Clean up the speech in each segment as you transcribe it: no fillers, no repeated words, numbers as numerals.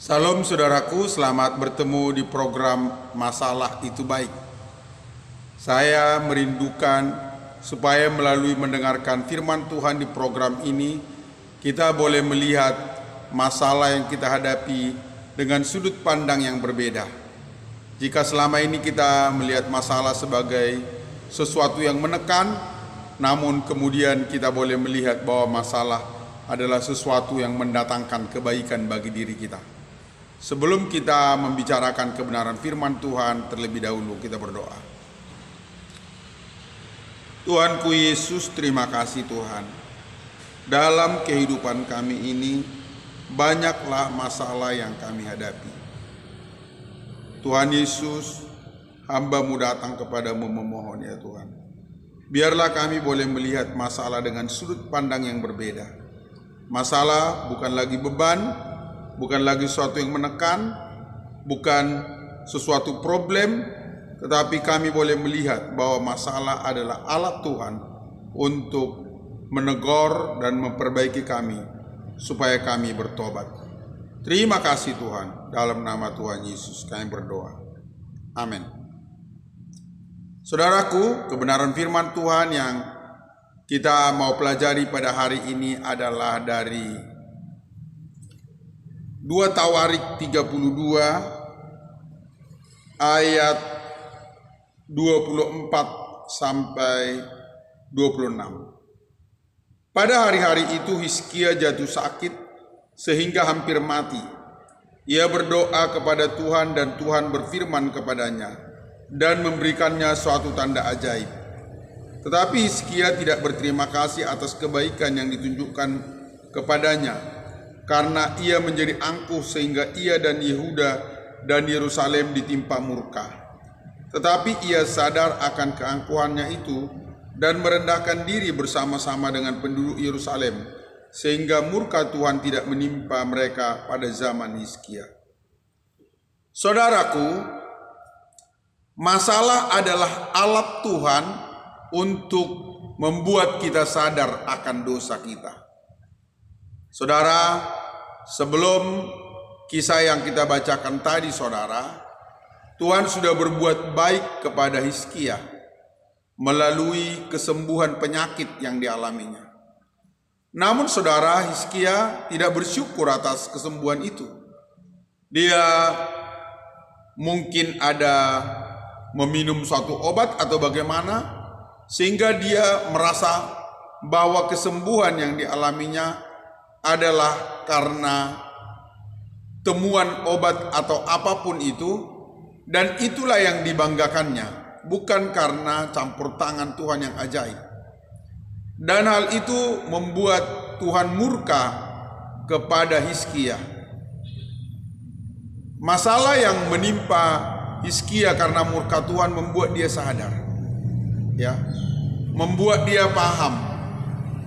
Salam saudaraku, selamat bertemu di program Masalah Itu Baik. Saya merindukan supaya melalui mendengarkan firman Tuhan di program ini, kita boleh melihat masalah yang kita hadapi dengan sudut pandang yang berbeda. Jika selama ini kita melihat masalah sebagai sesuatu yang menekan, namun kemudian kita boleh melihat bahwa masalah adalah sesuatu yang mendatangkan kebaikan bagi diri kita. Sebelum kita membicarakan kebenaran firman Tuhan, terlebih dahulu kita berdoa. Tuhanku Yesus, terima kasih Tuhan. Dalam kehidupan kami ini, banyaklah masalah yang kami hadapi. Tuhan Yesus, hamba-Mu datang kepadamu memohon ya Tuhan. Biarlah kami boleh melihat masalah dengan sudut pandang yang berbeda. Masalah bukan lagi beban, bukan lagi sesuatu yang menekan, bukan sesuatu problem, tetapi kami boleh melihat bahwa masalah adalah alat Tuhan untuk menegur dan memperbaiki kami supaya kami bertobat. Terima kasih Tuhan, dalam nama Tuhan Yesus kami berdoa. Amin. Saudaraku, kebenaran firman Tuhan yang kita mau pelajari pada hari ini adalah dari 2 Tawarik 32 ayat 24 sampai 26. Pada hari-hari itu Hizkia jatuh sakit sehingga hampir mati. Ia berdoa kepada Tuhan dan Tuhan berfirman kepadanya dan memberikannya suatu tanda ajaib. Tetapi Hizkia tidak berterima kasih atas kebaikan yang ditunjukkan kepadanya, karena ia menjadi angkuh sehingga ia dan Yehuda dan Yerusalem ditimpa murka. Tetapi ia sadar akan keangkuhannya itu dan merendahkan diri bersama-sama dengan penduduk Yerusalem, sehingga murka Tuhan tidak menimpa mereka pada zaman Hizkia. Saudaraku, masalah adalah alat Tuhan untuk membuat kita sadar akan dosa kita. Saudara, sebelum kisah yang kita bacakan tadi, saudara, Tuhan sudah berbuat baik kepada Hizkia melalui kesembuhan penyakit yang dialaminya. Namun saudara, Hizkia tidak bersyukur atas kesembuhan itu. Dia mungkin ada meminum suatu obat atau bagaimana, sehingga dia merasa bahwa kesembuhan yang dialaminya adalah karena temuan obat atau apapun itu, dan itulah yang dibanggakannya, bukan karena campur tangan Tuhan yang ajaib. Dan hal itu membuat Tuhan murka kepada Hizkia. Masalah yang menimpa Hizkia karena murka Tuhan membuat dia sadar, ya, membuat dia paham,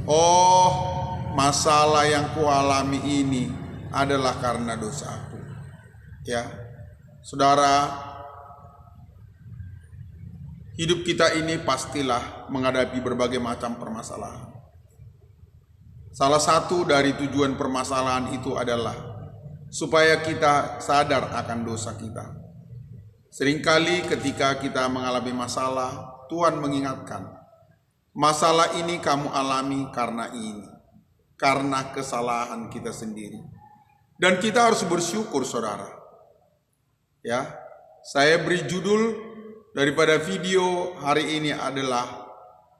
oh, masalah yang kualami ini adalah karena dosaku. Ya, saudara, hidup kita ini pastilah menghadapi berbagai macam permasalahan. Salah satu dari tujuan permasalahan itu adalah supaya kita sadar akan dosa kita. Seringkali ketika kita mengalami masalah, Tuhan mengingatkan, masalah ini kamu alami karena ini, karena kesalahan kita sendiri. Dan kita harus bersyukur, saudara. Ya, saya beri judul daripada video hari ini adalah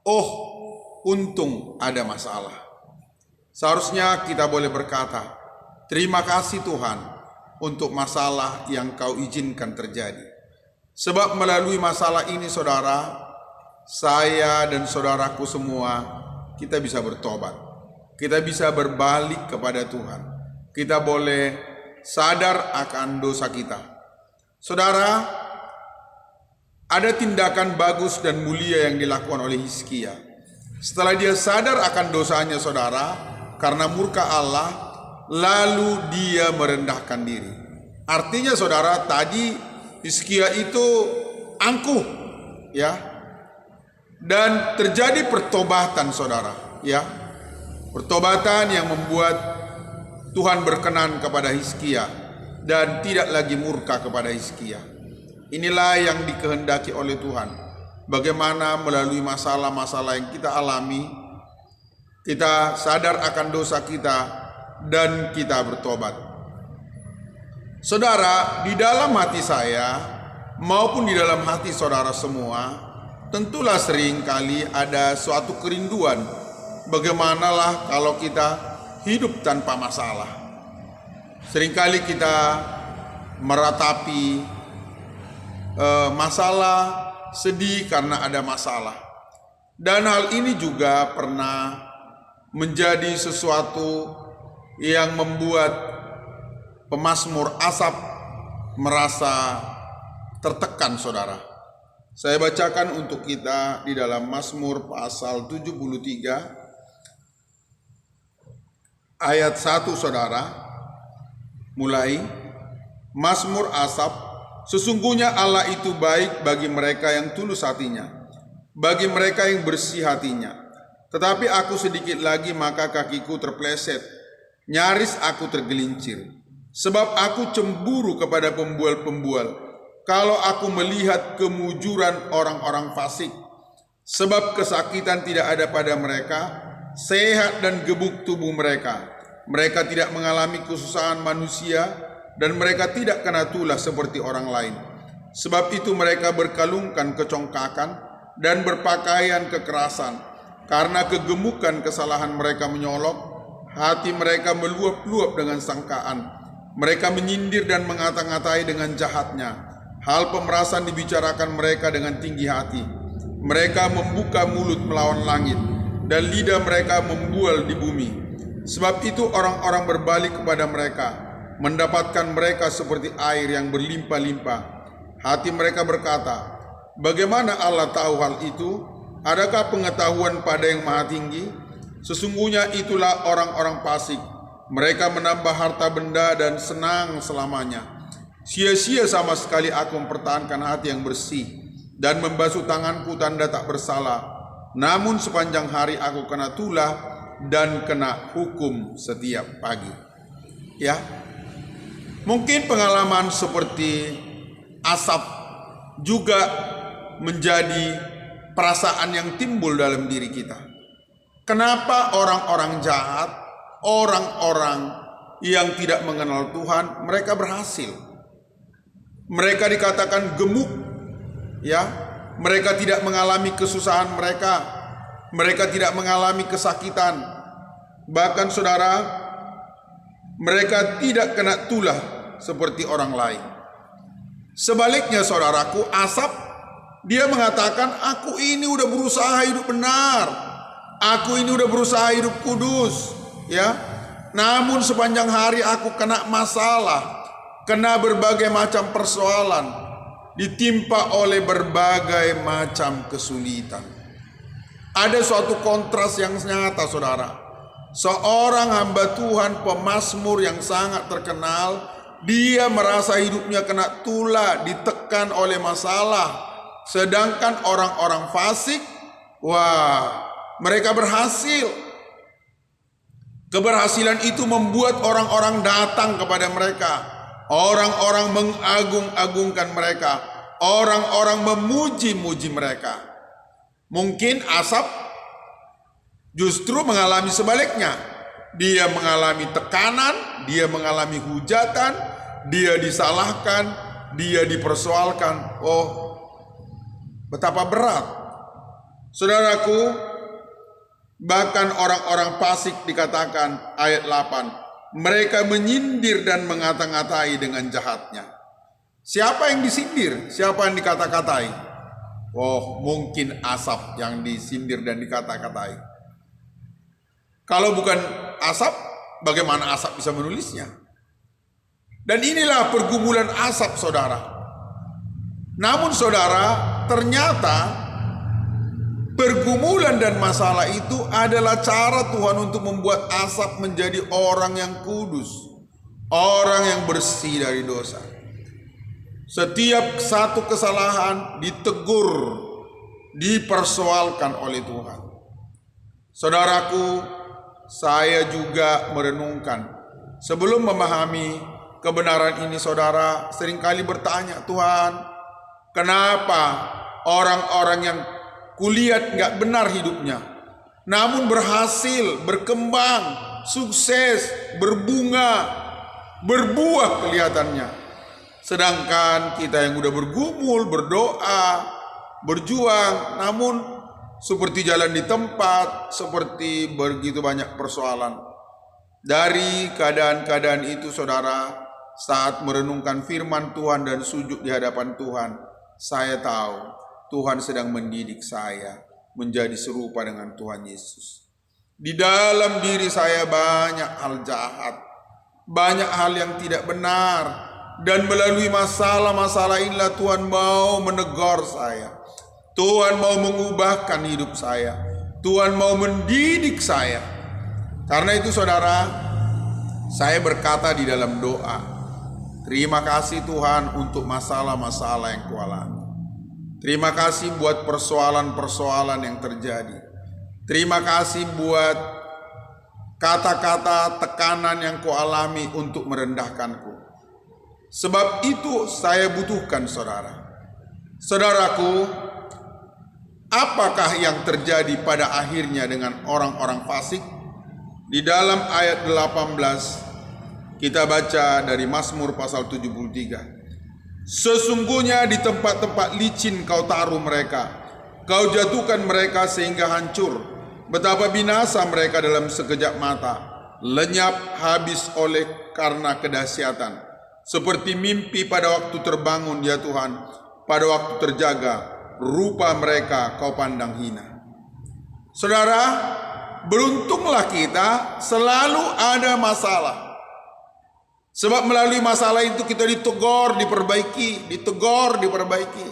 "Oh, untung ada masalah". Seharusnya kita boleh berkata, terima kasih Tuhan untuk masalah yang Kau izinkan terjadi. Sebab melalui masalah ini, saudara, saya dan saudaraku semua, kita bisa bertobat. Kita bisa berbalik kepada Tuhan. Kita boleh sadar akan dosa kita. Saudara, ada tindakan bagus dan mulia yang dilakukan oleh Hizkia. Setelah dia sadar akan dosanya, saudara, karena murka Allah, lalu dia merendahkan diri. Artinya, saudara, tadi Hizkia itu angkuh, ya, dan terjadi pertobatan, saudara, ya. Pertobatan yang membuat Tuhan berkenan kepada Hizkia. dan tidak lagi murka kepada Hizkia. Inilah yang dikehendaki oleh Tuhan. Bagaimana melalui masalah-masalah yang kita alami, kita sadar akan dosa kita dan kita bertobat. Saudara, di dalam hati saya maupun di dalam hati saudara semua, tentulah sering kali ada suatu kerinduan. Bagaimanalah kalau kita hidup tanpa masalah. Seringkali kita meratapi masalah, sedih karena ada masalah. Dan hal ini juga pernah menjadi sesuatu yang membuat pemazmur Asaf merasa tertekan, saudara. Saya bacakan untuk kita di dalam Mazmur pasal 73 ayat 1, saudara. Mulai, Mazmur Asaf, sesungguhnya Allah itu baik bagi mereka yang tulus hatinya, bagi mereka yang bersih hatinya. Tetapi aku sedikit lagi maka kakiku terpleset, nyaris aku tergelincir. Sebab aku cemburu kepada pembual-pembual, kalau aku melihat kemujuran orang-orang fasik. Sebab kesakitan tidak ada pada mereka, sehat dan gebuk tubuh mereka. Mereka tidak mengalami kesusahan manusia, dan mereka tidak kena tulah seperti orang lain. Sebab itu mereka berkalungkan kecongkakan dan berpakaian kekerasan. Karena kegemukan kesalahan mereka menyolok, hati mereka meluap-luap dengan sangkaan. Mereka menyindir dan mengata-ngatai dengan jahatnya. Hal pemerasan dibicarakan mereka dengan tinggi hati. Mereka membuka mulut melawan langit, dan lidah mereka membual di bumi. Sebab itu orang-orang berbalik kepada mereka, mendapatkan mereka seperti air yang berlimpah-limpah. Hati mereka berkata, bagaimana Allah tahu hal itu? Adakah pengetahuan pada yang maha tinggi? Sesungguhnya itulah orang-orang fasik. Mereka menambah harta benda dan senang selamanya. Sia-sia sama sekali aku mempertahankan hati yang bersih dan membasuh tanganku tanda tak bersalah. Namun sepanjang hari aku kena tulah dan kena hukum setiap pagi. Ya, mungkin pengalaman seperti Asaf juga menjadi perasaan yang timbul dalam diri kita. Kenapa orang-orang jahat, orang-orang yang tidak mengenal Tuhan, mereka berhasil? Mereka dikatakan gemuk, ya. Mereka tidak mengalami kesusahan mereka tidak mengalami kesakitan. Bahkan saudara, mereka tidak kena tulah seperti orang lain. Sebaliknya saudaraku, Asaf, dia mengatakan, aku ini udah berusaha hidup benar, aku ini udah berusaha hidup kudus, ya. Namun sepanjang hari aku kena masalah, kena berbagai macam persoalan, ditimpa oleh berbagai macam kesulitan. Ada suatu kontras yang nyata, saudara. Seorang hamba Tuhan, pemazmur yang sangat terkenal, dia merasa hidupnya kena tulah, ditekan oleh masalah. Sedangkan orang-orang fasik, wah, mereka berhasil. Keberhasilan itu membuat orang-orang datang kepada mereka. Orang-orang mengagung-agungkan mereka. Orang-orang memuji-muji mereka. Mungkin Asaf justru mengalami sebaliknya. Dia mengalami tekanan, dia mengalami hujatan, dia disalahkan, dia dipersoalkan. Oh, betapa berat. Saudaraku, bahkan orang-orang fasik dikatakan ayat 8. Mereka menyindir dan mengata-ngatai dengan jahatnya. Siapa yang disindir? Siapa yang dikata-katai? Oh, mungkin Asaf yang disindir dan dikata-katai. Kalau bukan Asaf, bagaimana Asaf bisa menulisnya? Dan inilah pergumulan Asaf, saudara. Namun saudara, ternyata pergumulan dan masalah itu adalah cara Tuhan untuk membuat Asaf menjadi orang yang kudus, orang yang bersih dari dosa. Setiap satu kesalahan ditegur, dipersoalkan oleh Tuhan. Saudaraku, saya juga merenungkan sebelum memahami kebenaran ini saudara seringkali bertanya, Tuhan, kenapa orang-orang yang kulihat nggak benar hidupnya, namun berhasil, berkembang, sukses, berbunga, berbuah kelihatannya. Sedangkan kita yang udah bergumul, berdoa, berjuang, namun seperti jalan di tempat, seperti begitu banyak persoalan. Dari keadaan-keadaan itu saudara, saat merenungkan firman Tuhan dan sujud di hadapan Tuhan, saya tahu Tuhan sedang mendidik saya menjadi serupa dengan Tuhan Yesus. Di dalam diri saya banyak hal jahat, banyak hal yang tidak benar, dan melalui masalah-masalah inilah Tuhan mau menegur saya. Tuhan mau mengubahkan hidup saya. Tuhan mau mendidik saya. Karena itu saudara, saya berkata di dalam doa, terima kasih Tuhan untuk masalah-masalah yang kualami. Terima kasih buat persoalan-persoalan yang terjadi. Terima kasih buat kata-kata tekanan yang kualami untuk merendahkanku. Sebab itu saya butuhkan saudara. Saudaraku, apakah yang terjadi pada akhirnya dengan orang-orang fasik? Di dalam ayat 18 kita baca dari Mazmur pasal 73. Sesungguhnya di tempat-tempat licin kau taruh mereka, kau jatuhkan mereka sehingga hancur. Betapa binasa mereka dalam sekejap mata, lenyap habis oleh karena kedahsyatan. Seperti mimpi pada waktu terbangun ya Tuhan, pada waktu terjaga, rupa mereka kau pandang hina. Saudara, beruntunglah kita selalu ada masalah. Sebab melalui masalah itu kita ditegur, diperbaiki, ditegur, diperbaiki.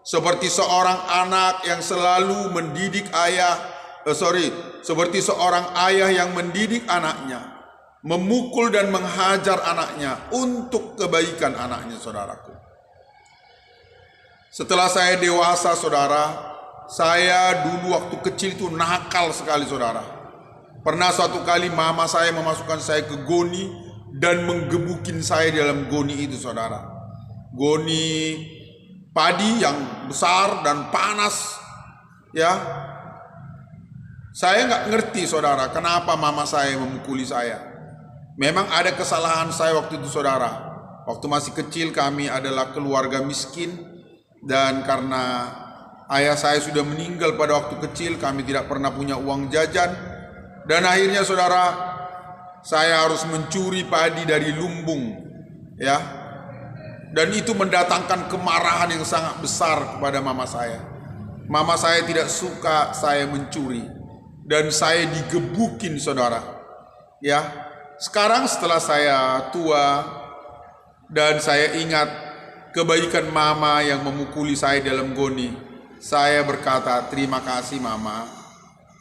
Seperti seorang anak yang selalu mendidik seperti seorang ayah yang mendidik anaknya, memukul dan menghajar anaknya untuk kebaikan anaknya, saudaraku. Setelah saya dewasa, saudara, saya dulu waktu kecil itu nakal sekali, saudara. Pernah suatu kali mama saya memasukkan saya ke goni dan menggebukin saya dalam goni itu, saudara. Goni padi yang besar dan panas, ya. Saya nggak ngerti, saudara, kenapa mama saya memukuli saya. Memang ada kesalahan saya waktu itu, saudara. Waktu masih kecil kami adalah keluarga miskin, dan karena ayah saya sudah meninggal pada waktu kecil, kami tidak pernah punya uang jajan. Dan akhirnya saudara, saya harus mencuri padi dari lumbung, ya. Dan itu mendatangkan kemarahan yang sangat besar kepada mama saya. Mama saya tidak suka saya mencuri, dan saya digebukin, saudara. Ya, sekarang setelah saya tua dan saya ingat kebaikan mama yang memukuli saya dalam goni, saya berkata, terima kasih mama,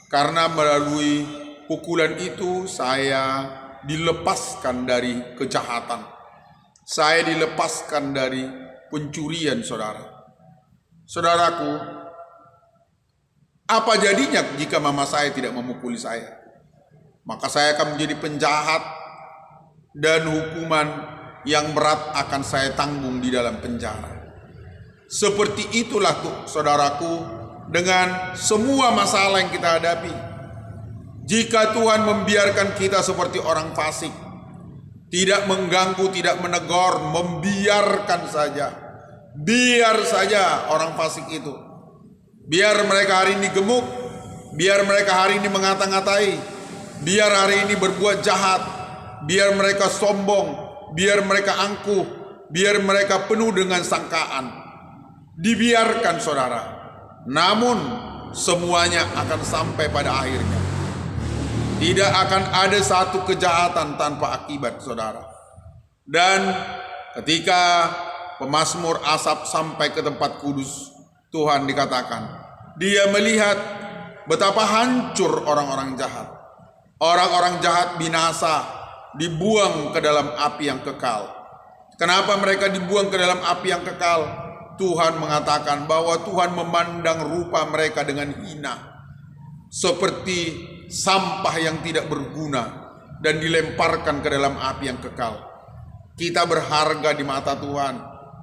karena melalui pukulan itu saya dilepaskan dari kejahatan. Saya dilepaskan dari pencurian, saudara. Saudaraku, apa jadinya jika mama saya tidak memukuli saya? Maka saya akan menjadi penjahat, dan hukuman yang berat akan saya tanggung di dalam penjara. Seperti itulah tuh, saudaraku, dengan semua masalah yang kita hadapi. Jika Tuhan membiarkan kita seperti orang fasik, tidak mengganggu, tidak menegur, membiarkan saja. Biar saja orang fasik itu. Biar mereka hari ini gemuk, biar mereka hari ini mengata-ngatai, biar hari ini berbuat jahat, biar mereka sombong, biar mereka angkuh, biar mereka penuh dengan sangkaan. Dibiarkan, saudara. Namun semuanya akan sampai pada akhirnya. Tidak akan ada satu kejahatan tanpa akibat, saudara. Dan ketika pemazmur Asaf sampai ke tempat kudus, Tuhan dikatakan, dia melihat betapa hancur orang-orang jahat. Orang-orang jahat binasa, dibuang ke dalam api yang kekal. Kenapa mereka dibuang ke dalam api yang kekal? Tuhan mengatakan bahwa Tuhan memandang rupa mereka dengan hina, seperti sampah yang tidak berguna, dan dilemparkan ke dalam api yang kekal. Kita berharga di mata Tuhan.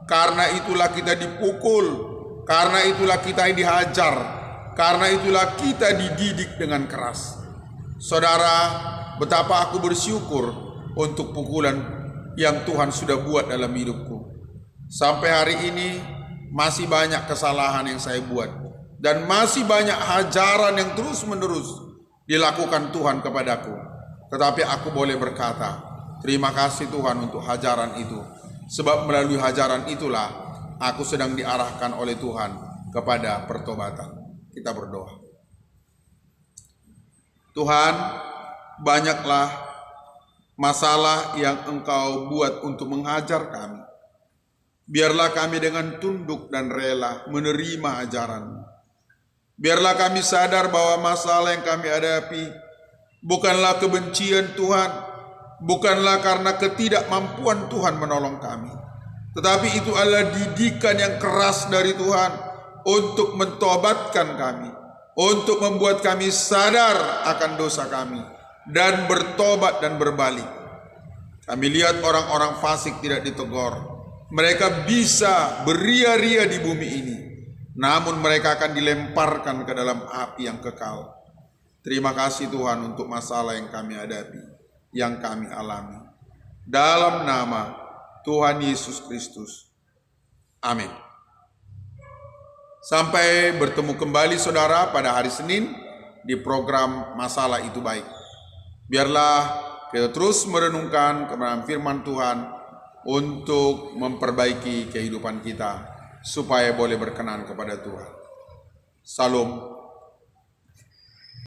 Karena itulah kita dipukul, karena itulah kita dihajar, karena itulah kita dididik dengan keras. Saudara, betapa aku bersyukur untuk pukulan yang Tuhan sudah buat dalam hidupku. Sampai hari ini masih banyak kesalahan yang saya buat, dan masih banyak hajaran yang terus-menerus dilakukan Tuhan kepadaku. Tetapi aku boleh berkata, terima kasih Tuhan untuk hajaran itu. Sebab melalui hajaran itulah aku sedang diarahkan oleh Tuhan kepada pertobatan. Kita berdoa. Tuhan, banyaklah masalah yang Engkau buat untuk menghajar kami. Biarlah kami dengan tunduk dan rela menerima ajaran. Biarlah kami sadar bahwa masalah yang kami hadapi bukanlah kebencian Tuhan, bukanlah karena ketidakmampuan Tuhan menolong kami, tetapi itu adalah didikan yang keras dari Tuhan untuk mentobatkan kami, untuk membuat kami sadar akan dosa kami dan bertobat dan berbalik. Kami lihat orang-orang fasik tidak ditegur. Mereka bisa beria-ria di bumi ini, namun mereka akan dilemparkan ke dalam api yang kekal. Terima kasih Tuhan untuk masalah yang kami hadapi, yang kami alami. Dalam nama Tuhan Yesus Kristus. Amin. Sampai bertemu kembali saudara pada hari Senin di program Masalah Itu Baik. Biarlah kita terus merenungkan kebenaran firman Tuhan untuk memperbaiki kehidupan kita supaya boleh berkenan kepada Tuhan. Salam.